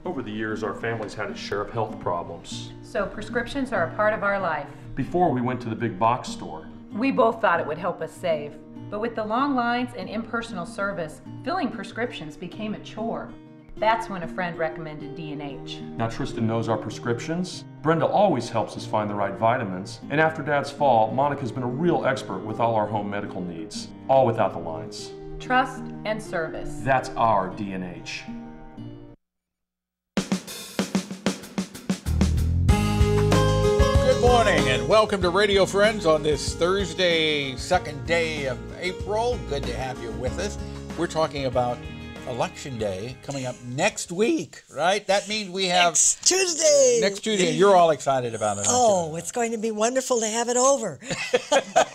Over the years, our family's had its share of health problems. So prescriptions are a part of our life. Before we went to the big box store. We both thought it would help us save. But with the long lines and impersonal service, filling prescriptions became a chore. That's when a friend recommended D&H. Now Tristan knows our prescriptions. Brenda always helps us find the right vitamins. And after Dad's fall, Monica's been a real expert with all our home medical needs. All without the lines. Trust and service. That's our D&H. Good morning and welcome to Radio Friends on this Thursday, second day of April. Good to have you with us. We're talking about Election Day coming up next week, right? That means we have... Next Tuesday. Next Tuesday. You're all excited about it, aren't you? It's going to be wonderful to have it over.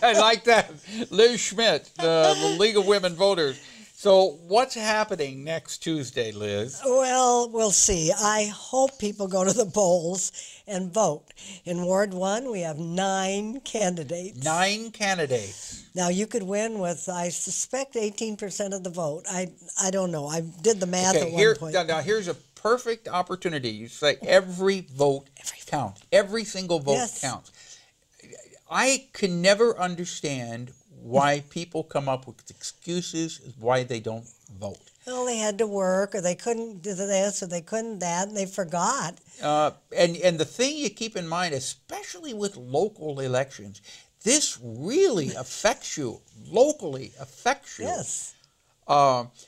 I like that. Liz Schmidt, the League of Women Voters. So what's happening next Tuesday, Liz? Well, we'll see. I hope people go to the polls and vote. In Ward 1, we have 9 candidates. 9 candidates. Now, you could win with, I suspect, 18% of the vote. I don't know. I did the math at one point. Now, here's a perfect opportunity. You say every vote counts. Every single vote counts. I can never understand why people come up with excuses why they don't vote. Well, they had to work, or they couldn't do this, or they couldn't that, and they forgot. And the thing you keep in mind, especially with local elections, this really affects you, locally affects you. Yes.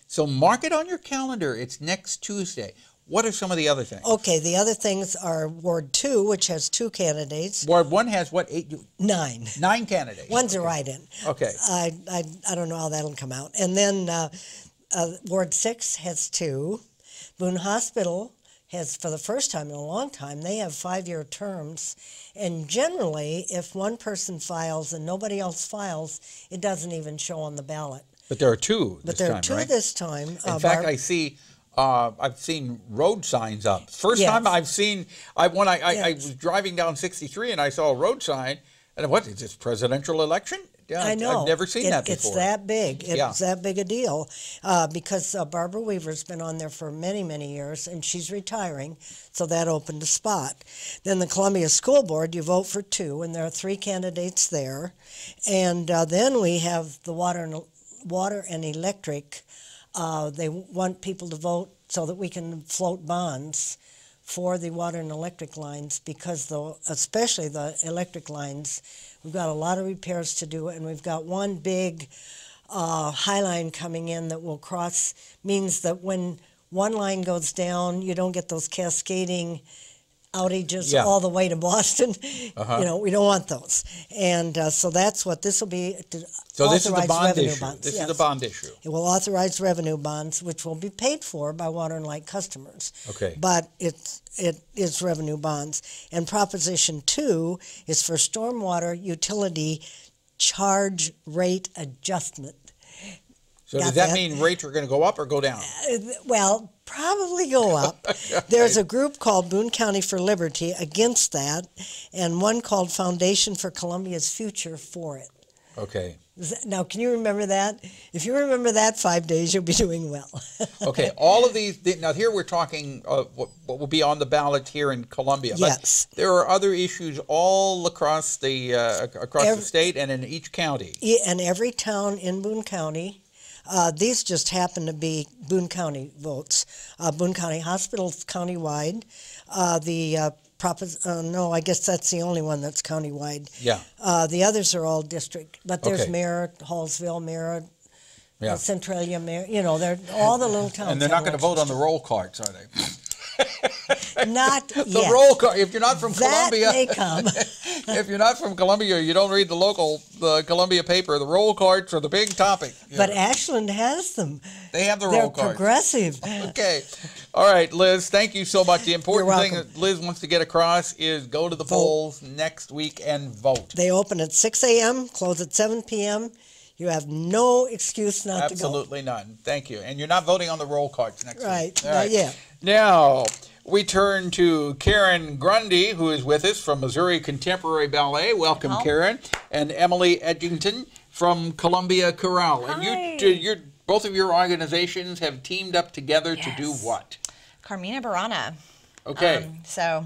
So mark it on your calendar. It's next Tuesday. What are some of the other things? Okay, the other things are Ward 2, which has 2 candidates. Ward 1 has what, 8? 9. 9 candidates. One's a write-in. Okay. I don't know how that'll come out. And then Ward 6 has 2. Boone Hospital has, for the first time in a long time, they have 5-year terms. And generally, if one person files and nobody else files, it doesn't even show on the ballot. But there are 2 this time, But there are 2 right? this time. In fact, I've seen road signs up. First time I've seen, I was driving down 63 and I saw a road sign, and what, is this presidential election? Yeah, I know. I've never seen that before. It's that big. It's that big a deal because Barbara Weaver's been on there for many, many years, and she's retiring, so that opened a spot. Then the Columbia School Board, you vote for 2, and there are 3 candidates there. And then we have the water and electric. They want people to vote so that we can float bonds for the water and electric lines because especially the electric lines, we've got a lot of repairs to do, and we've got one big high line coming in that will cross, means that when one line goes down, you don't get those cascading outages all the way to Boston. You know, we don't want those. And so that's what this will be. So this is the bond issue. Bonds. This is the bond issue. It will authorize revenue bonds, which will be paid for by water and light customers. Okay. But it is revenue bonds. And Proposition 2 is for stormwater utility charge rate adjustment. So does that mean rates are going to go up or go down? Well, probably go up. There's a group called Boone County for Liberty against that, and one called Foundation for Columbia's Future for it. Okay. Now, can you remember that? If you remember that 5 days, you'll be doing well. Okay, all of these, now here we're talking what will be on the ballot here in Columbia. Yes. But there are other issues all across the state and in each county. And every town in Boone County. These just happen to be Boone County votes. Boone County Hospital's countywide. No, I guess that's the only one that's countywide. Yeah. The others are all district. But there's Merritt, Hallsville, Merritt, Centralia, Merritt. You know, they're all the little towns. And they're not going to vote on the roll cards, are they? Not yet. The roll card. If you're not from Columbia, that may come. If you're not from Columbia, you don't read the Columbia paper. The roll cards are the big topic. But Ashland has them. They have the They're roll cards. Progressive. Okay. All right, Liz, thank you so much. The important thing welcome. that Liz wants to get across is go to the polls next week and vote. They open at 6 a.m., close at 7 p.m. You have no excuse not to go. Absolutely none. Thank you. And you're not voting on the roll cards next week. Right. All right. Yeah. Now, we turn to Karen Grundy, who is with us from Missouri Contemporary Ballet. Welcome, Karen. And EMILY Edgington from Columbia Chorale. Hi. And you're both of your organizations have teamed up together to do what? Carmina Burana. Okay. So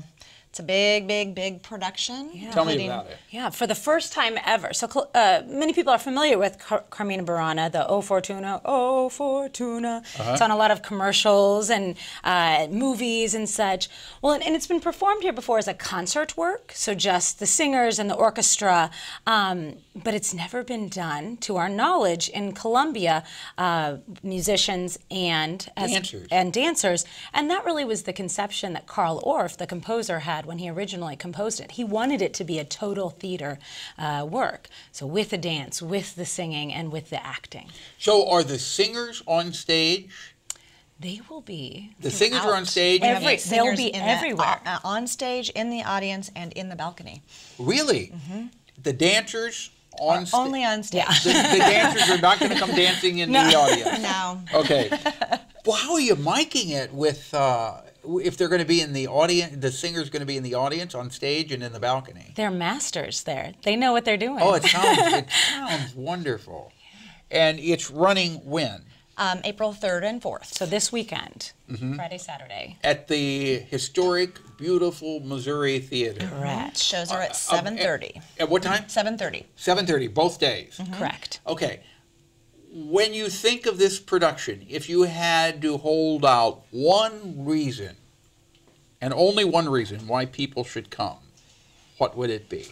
it's a big production. Yeah. Tell me about it. Yeah, for the first time ever. So many people are familiar with Carmina Burana, the O Fortuna, O Fortuna. It's on a lot of commercials and movies and such. Well, and it's been performed here before as a concert work, so just the singers and the orchestra, but it's never been done, to our knowledge, in Columbia, musicians and dancers. And that really was the conception that Carl Orff, the composer, had when he originally composed it. He wanted it to be a total theater work, so with the dance, with the singing, and with the acting. So are the singers on stage? They will be. The singers are on stage? They'll be everywhere. On stage, in the audience, and in the balcony. Really? The dancers on stage? Only on stage. Yeah. The dancers are not going to come dancing in the audience? No. Okay. Well, how are you miking it with... if they're going to be in the audience, the singer's going to be in the audience, on stage, and in the balcony. They're masters there. They know what they're doing. Oh, it sounds wonderful. And it's running when? April 3rd and 4th. So this weekend, Friday, Saturday. At the historic, beautiful Missouri Theater. Correct. Shows are at 7:30. At what time? 7:30. 7:30, both days. Correct. Okay. When you think of this production, if you had to hold out one reason, and only one reason, why people should come, what would it be?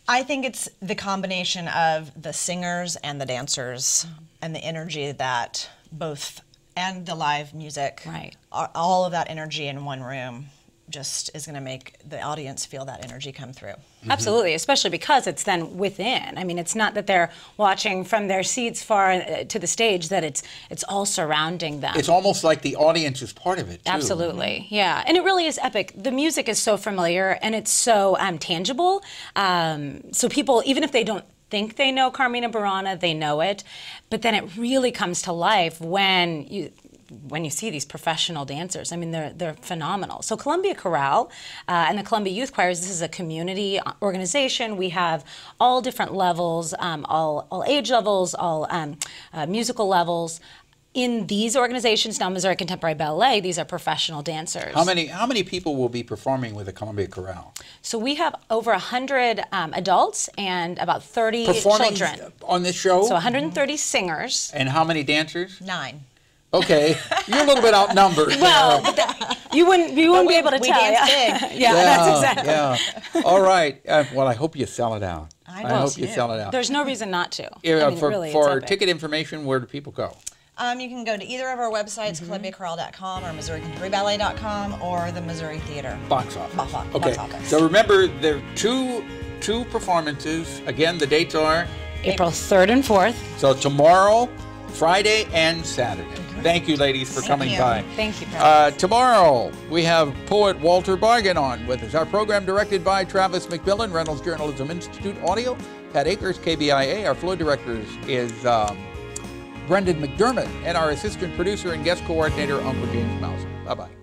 I think it's the combination of the singers and the dancers and the energy that both, and the live music, right? All of that energy in one room just is going to make the audience feel that energy come through. Absolutely, especially because it's then within. I mean, it's not that they're watching from their seats far to the stage, that it's all surrounding them. It's almost like the audience is part of it, too. Absolutely, yeah. And it really is epic. The music is so familiar, and it's so tangible. So people, even if they don't think they know Carmina Burana, they know it. But then it really comes to life when you see these professional dancers. I mean, they're phenomenal. So Columbia Chorale and the Columbia Youth Choirs, this is a community organization. We have all different levels, all age levels, all musical levels. In these organizations, now Missouri Contemporary Ballet, these are professional dancers. How many people will be performing with the Columbia Chorale? So we have over 100 adults and about 30 performing children on this show? So 130 singers. And how many dancers? 9. Okay, you're a little bit outnumbered. Well, you wouldn't be able to tell. Dance big. Yeah, that's exactly. Yeah. All right. Well, I hope you sell it out. I hope you sell it out. There's no reason not to. For ticket information, where do people go? You can go to either of our websites, ColumbiaChorale.com or MissouriContemporaryBallet.com, or the Missouri Theater Box office. Box Okay. office. So remember, there are two performances. Again, the dates are April 3rd and 4th. So tomorrow, Friday, and Saturday. Thank you, ladies, for coming by. Thank you, Pat. Tomorrow, we have poet Walter Bargan on with us. Our program directed by Travis McMillan, Reynolds Journalism Institute Audio. Pat Akers, KBIA. Our floor director is Brendan McDermott, and our assistant producer and guest coordinator, Uncle James Mauser. Bye-bye.